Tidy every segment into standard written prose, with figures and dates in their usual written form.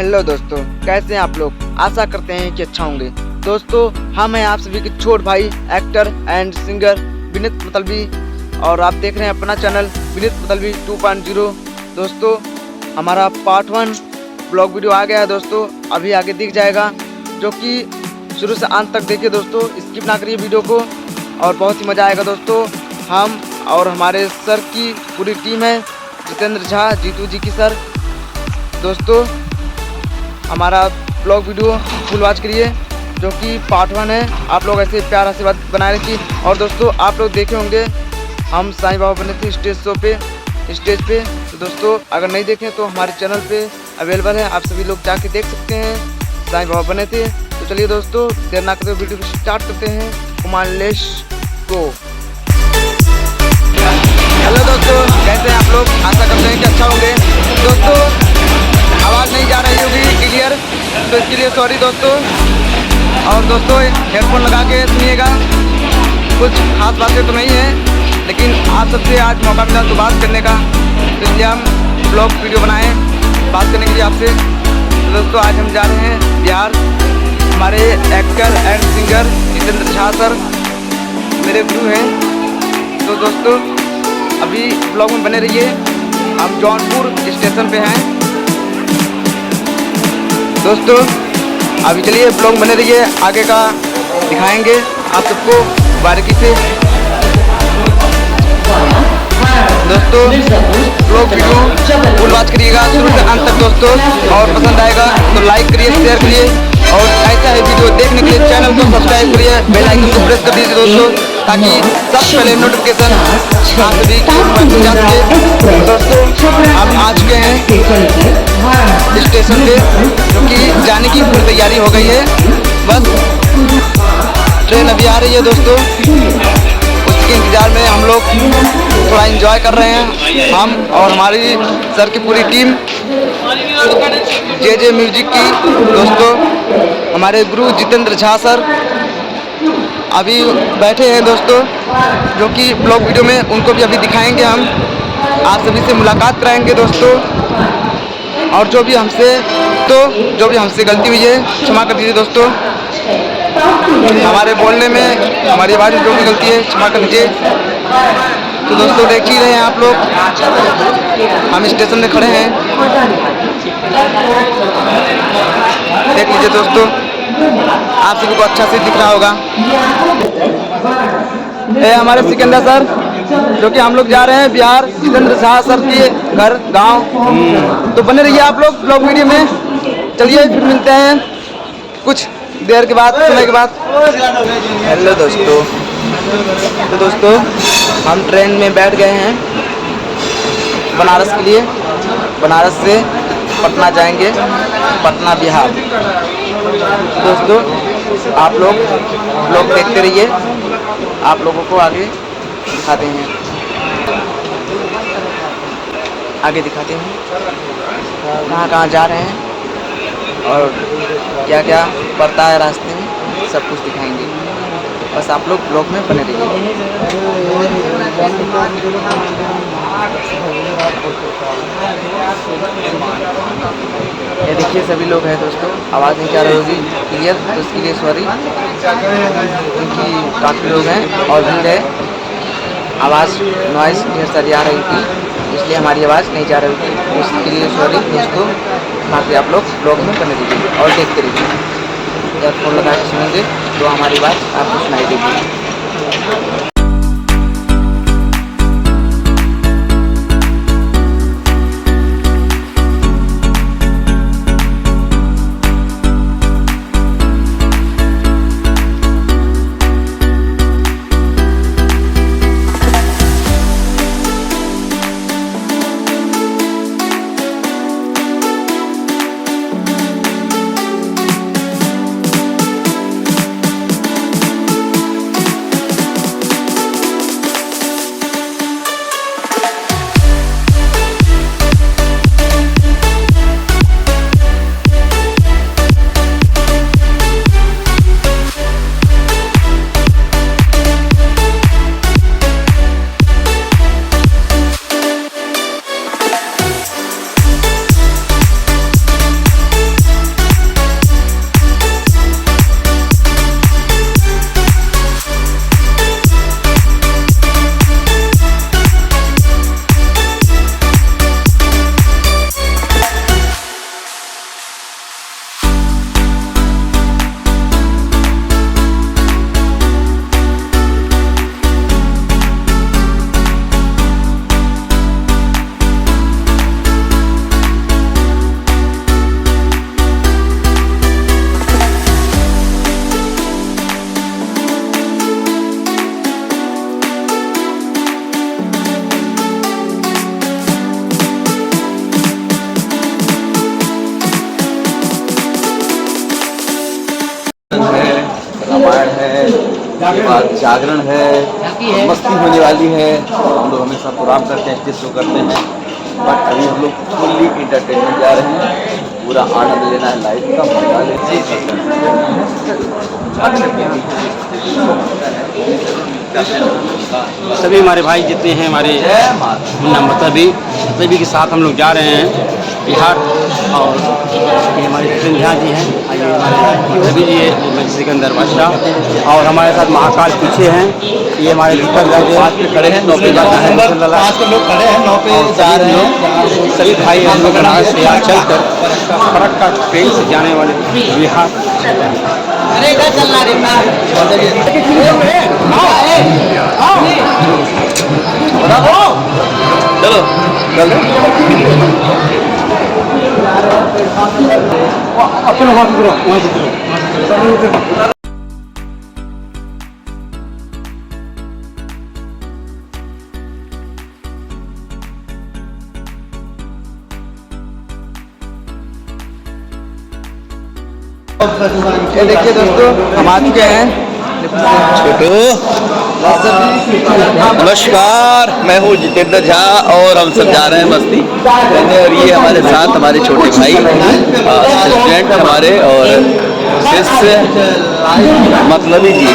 Hello दोस्तों, कैसे हैं आप लोग। आशा करते हैं कि अच्छा होंगे। दोस्तों, हम हैं आप सभी के छोट भाई एक्टर एंड सिंगर विनीत मतलबी और आप देख रहे हैं अपना चैनल विनीत मतलबी 2.0। दोस्तों, हमारा पार्ट 1 ब्लॉग वीडियो आ गया है दोस्तों, अभी आगे दिख जाएगा, जो कि शुरू से अंत तक देखिए दोस्तों, स्किप ना करिए वीडियो को और बहुत ही मज़ा आएगा दोस्तों। हम और हमारे सर की पूरी टीम है, जितेंद्र झा, जीतू जी की सर। दोस्तों, हमारा ब्लॉग वीडियो फुल वॉच करिए, जो कि पार्ट 1 है। आप लोग ऐसे प्यार आशीर्वाद बनाए रखिए। और दोस्तों, आप लोग देखे होंगे हम साईं बाबा बने थे स्टेज पे। तो दोस्तों, अगर नहीं देखें तो हमारे चैनल पे अवेलेबल है, आप सभी लोग जाके देख सकते हैं। साईं बाबा बने थे। तो चलिए दोस्तों, देर ना करते वीडियो को स्टार्ट करते हैं। कुमार लेश को हेलो दोस्तों, कैसे हैं आप लोग। आशा करते हैं कि अच्छा होंगे। दोस्तों, आवाज़ नहीं जा रही होगी क्लियर, तो इसके लिए सॉरी दोस्तों। और दोस्तों, हेडफोन लगा के सुनिएगा। कुछ खास बातें तो नहीं है, लेकिन आप सबसे आज मौका मिला तो बात करने का, तो इसलिए हम ब्लॉग वीडियो बनाए बात करने के लिए आपसे। तो दोस्तों, आज हम जा रहे हैं बिहार। हमारे actor and singer Jitendra Jha sir मेरे गुरु हैं। तो दोस्तों, अभी ब्लॉग में बने रहिए। हम जौनपुर स्टेशन पे हैं दोस्तों। अभी चलिए ब्लॉग बने रहिए, आगे का दिखाएंगे आप सबको बारीकी से। दोस्तों, ब्लॉग वीडियो फुल वॉच करिएगा शुरू से अंत तक दोस्तों, और पसंद आएगा तो लाइक करिए, शेयर करिए, और ऐसा है वीडियो देखने के लिए चैनल को सब्सक्राइब करिए, बेल आइकन को प्रेस कर दीजिए दोस्तों, ताकि सबसे पहले नोटिफिकेशन आप सभी की पहुंच जा सके। दोस्तों, हम आ चुके हैं स्टेशन पे, जो कि जाने की पूरी तैयारी हो गई है। बस ट्रेन अभी आ रही है दोस्तों, उसके इंतजार में हम लोग थोड़ा एंजॉय कर रहे हैं। हम और हमारी सर की पूरी टीम जे म्यूजिक की दोस्तों, हमारे गुरु जितेंद्र झा सर अभी बैठे हैं दोस्तों, जो कि ब्लॉग वीडियो में उनको भी अभी दिखाएंगे। हम आप सभी से मुलाकात कराएंगे दोस्तों, और जो भी हमसे गलती हुई है क्षमा कर दीजिए दोस्तों। हमारे बोलने में, हमारी आवाज़ में जो भी गलती है क्षमा कर दीजिए। तो दोस्तों, देख ही रहे हैं आप लोग, हम स्टेशन में खड़े हैं, देख लीजिए दोस्तों, आप सभी को अच्छा से दिख रहा होगा। ये हमारे सिकंदर सर, जो कि हम लोग जा रहे हैं बिहार जितेंद्र झा सर के घर गांव। तो बने रहिए आप लोग ब्लॉग वीडियो में। चलिए फिर मिलते हैं कुछ देर के बाद, समय के बाद। हेलो दोस्तों, तो दोस्तों, हम ट्रेन में बैठ गए हैं बनारस के लिए। बनारस से पटना जाएंगे, पटना बिहार। दोस्तों, आप लोग देखते रहिए, आप लोगों को आगे दिखाते हैं, कहाँ कहाँ जा रहे हैं और क्या क्या पड़ता है रास्ते में, सब कुछ दिखाएंगे। बस आप लोग ब्लॉग में बने रहिए। ये देखिए सभी लोग हैं दोस्तों, आवाज़ नहीं जा रही होगी क्लियर, तो उसके लिए सॉरी, क्योंकि काफ़ी लोग हैं और भीड़ है, आवाज़ नॉइज़ ढेर सारी आ रही थी, इसलिए हमारी आवाज़ नहीं जा रही थी, उसके लिए सॉरी दोस्तों। बाकी आप लोग ब्लॉग में बने रहिए और देखते रहिए। ईयरफोन लगा के सुनेंगे तो हमारी बात आपको सुनाई देगी। उसके बाद जागरण है, मस्ती होने वाली है। हम लोग हमेशा प्रोग्राम करते हैं, स्टेज शो करते हैं, बट अभी हम लोग फुल्ली इंटरटेनमेंट जा रहे हैं। पूरा आनंद लेना है, लाइफ का मजा लेना है। सभी हमारे भाई जितने हैं हमारे मुन्ना मतलबी के साथ हम लोग जा रहे हैं बिहार। और ये हमारे सिंधिया जी हैं, आइए हमारे मतलबी जी है, सिकंदर बादशाह। और हमारे साथ महाकाल पीछे हैं, ये हमारे दीपक पे खड़े हैं, 9 पे जाना है, 5 लोग खड़े हैं, 9 पे जा रहे हैं। सभी भाई हम लोग से यहाँ चल कर फरक्का ट्रेन से जाने वाले बिहार। अरे इधर चलना रे चलो चल अपने वहाँ से ये देखिए दोस्तों, हम आ चुके हैं। छोटू नमस्कार, मैं हूँ जितेंद्र झा और हम सब जा रहे हैं मस्ती करने। और ये हमारे साथ हमारे छोटे भाई स्टूडेंट हमारे और शिष्य मतलबी जी,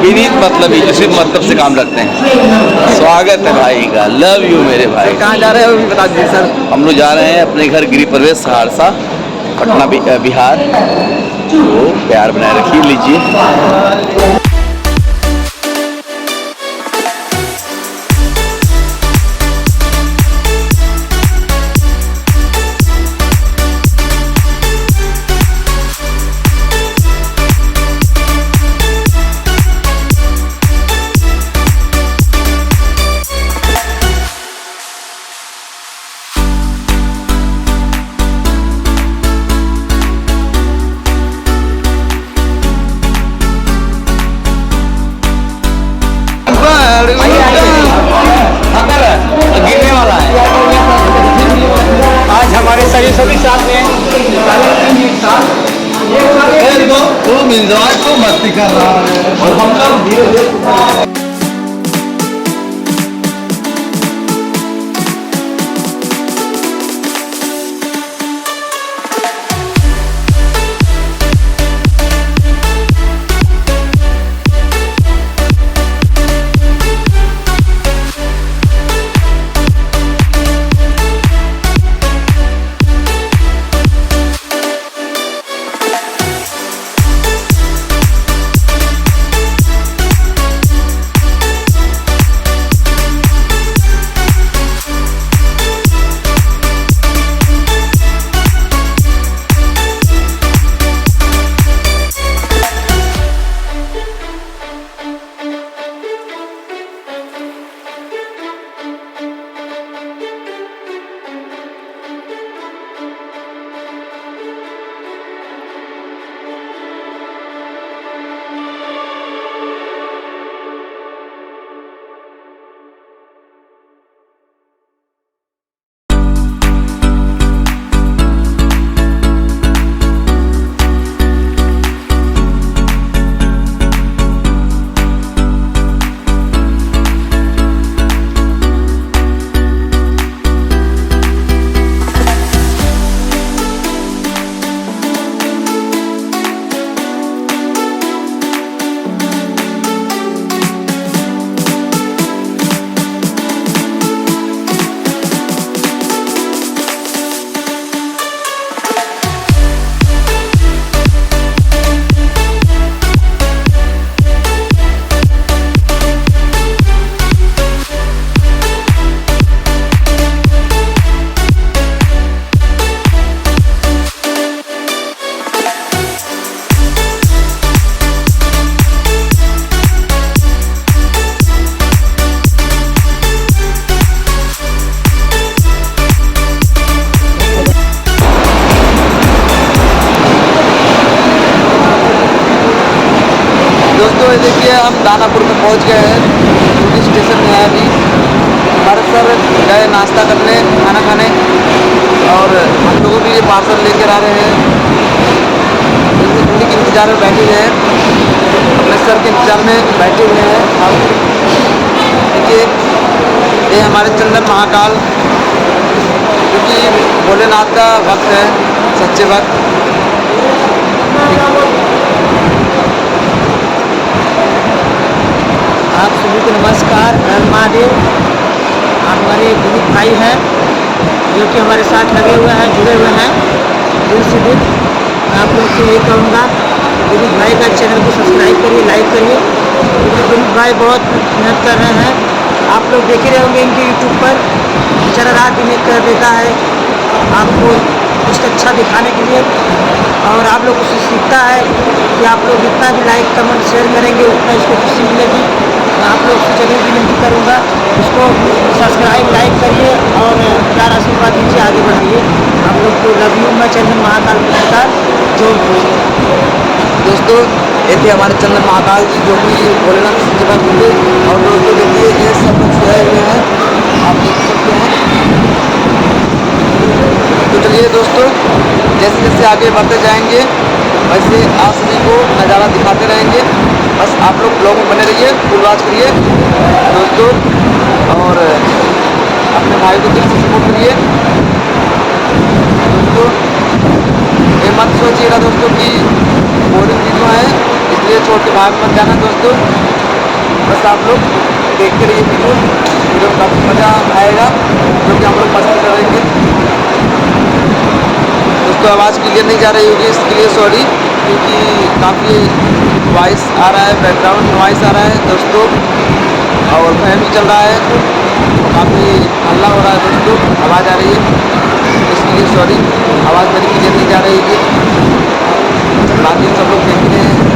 विनीत मतलबी जो सिर्फ मतलब से काम रखते हैं। स्वागत है भाई का, लव यू मेरे भाई। कहाँ जा रहे हैं अभी बता दीजिए सर। हम लोग जा रहे हैं अपने घर गृह प्रवेश सहरसा पटना बिहार। तो प्यार बनाए रखिए, लीजिए। गिरने वाला है। आज हमारे सभी साथ में तुम एंजॉय तो मस्ती कर रहा है और हम लोग धीरे देखिए हम दानापुर में पहुंच गए हैं, पुलिस स्टेशन में है अभी। हमारे सर गए नाश्ता करने, खाना खाने, और हम लोगों के लिए पार्सल लेकर आ रहे हैं। ठंडी के इंतजार में बैठे हैं। अपने सर के इंतजार में बैठे हुए हैं हम। देखिए ये हमारे चंदन महाकाल, क्योंकि भोलेनाथ का भक्त है, सच्चे भक्त। आप सभी को नमस्कार, हर महादेव। हमारे विनीत भाई हैं जो कि हमारे साथ लगे हुए हैं, जुड़े हुए हैं दिल से दिल। आप लोग से यही कहूँगा, विनीत भाई का चैनल को सब्सक्राइब करिए, लाइक करिए, क्योंकि विनीत भाई बहुत मेहनत कर रहे हैं। आप लोग देखे रहे होंगे इनके यूट्यूब पर, बेचारा रात दिन कर देता है आपको कुछ अच्छा दिखाने के लिए, और आप लोग उससे सीखता है कि आप लोग जितना भी लाइक कमेंट शेयर करेंगे उतना इसको खुशी मिलेगी। आप लोग से जरूर विनती करूँगा, इसको सब्सक्राइब लाइक करिए और प्यार आशीर्वाद दीजिए, आगे बढ़ाइए। आप लोग को लव यू। मैं चंदन महाकाल पत्रकार जो दोस्तों ये थे हमारे चंदन महाकाल जी, जो कि भोलेनाथ सच्चे भक्त थे। और दोस्तों देखिए ये सब लोग सोए हुए हैं, आप देख सकते हैं। तो चलिए दोस्तों, जैसे जैसे आगे बढ़ते जाएंगे वैसे आप सभी को नज़ारा दिखाते रहेंगे। बस आप लोग ब्लॉग में बने रहिए, फुल वॉच करिए दोस्तों, और अपने भाई को दिल से सपोर्ट करिए दोस्तों। ये मत सोचिएगा दोस्तों कि बोरिंग वीडियो है इसलिए छोड़ के भाग मत जाना दोस्तों। बस आप लोग देखते रहिए वीडियो में काफ़ी मज़ा आएगा, जो कि हम लोग पसंद करेंगे दोस्तों। आवाज़ क्लियर नहीं जा रही होगी, इसके लिए सॉरी, क्योंकि काफ़ी वॉइस आ रहा है, बैकग्राउंड नॉइस आ रहा है दोस्तों, और फैन भी चल रहा है, काफ़ी हल्ला हो रहा है दोस्तों, आवाज़ आ रही है, इसके लिए सॉरी। आवाज़ मेरी क्लियर नहीं जा रही है, बाकी सब लोग देख रहे हैं।